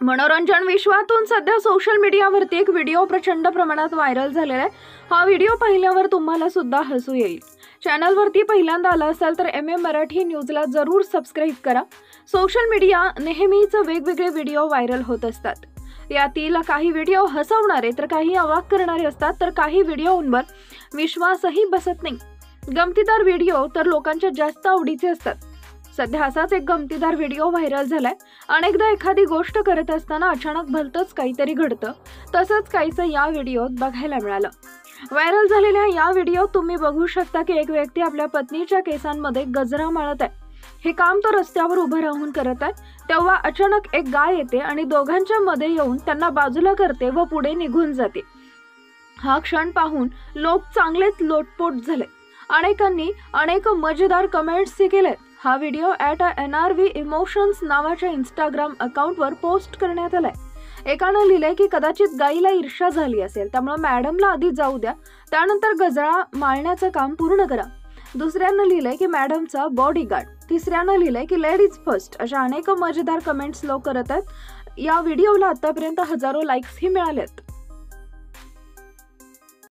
मनोरंजन विश्वातून सध्या सोशल मीडियावरती एक व्हिडिओ प्रचंड प्रमाणात व्हायरल झालेला आहे। हा व्हिडिओ पाहिल्यावर तुम्हाला सुद्धा हसू येईल। चॅनलवरती पहिल्यांदा आला असाल तर MM मराठी न्यूजला जरूर सबस्क्राइब करा। सोशल मीडिया नेहमीच वेगवेगळे व्हिडिओ व्हायरल होत असतात। यातील काही व्हिडिओ हसवणारे तर काही अवाक करणारे असतात, तर काही व्हिडिओंवर विश्वासही बसत नाही। गमतीदार व्हिडिओ तर लोकांच्या जास्त आवडीचे असतात। सध्या असाच एक गमतीदार व्हिडिओ व्हायरल झालाय। अनेकदा एखादी गोष्ट करत असताना अचानक भलतंच काहीतरी घडतं, तसंच काहीसं या व्हिडिओत बघायला मिळालं। व्हायरल झालेल्या या व्हिडिओत तुम्ही बघू शकता की एक व्यक्ती आपल्या पत्नीच्या केसांमध्ये गजरा माळत आहे। हे काम तो रस्त्यावर उभं राहून करत आहे, तेव्हा अचानक एक गाय येते आणि दोघांच्या मध्ये येऊन त्यांना बाजूला करते व पुढे निघून जाते। हा क्षण पाहून लोक चांगलेच लोटपोट झाले। अनेकांनी अनेक मजेदार कमेंट्स केलेत। हा व्हिडिओ @NRV इमोशन्स नावाच्या इंस्टाग्राम अकाउंटवर पोस्ट करण्यात आलाय। एकानं लिहिलंय की कदाचित गाईला ईर्ष्या झाली असेल, त्यामुळे मॅडमला आधी जाऊ द्या, त्यानंतर गजरा माळण्याचं काम पूर्ण करा। दुसऱ्यानं लिहिलंय की मॅडमचा बॉडीगार्ड। तिसऱ्यानं लिहिलंय की लेडीज फर्स्ट। अशा अनेक मजेदार कमेंट्स लोक करत आहेत। या व्हिडिओला आतापर्यंत हजारो लाईक्सही मिळालेत।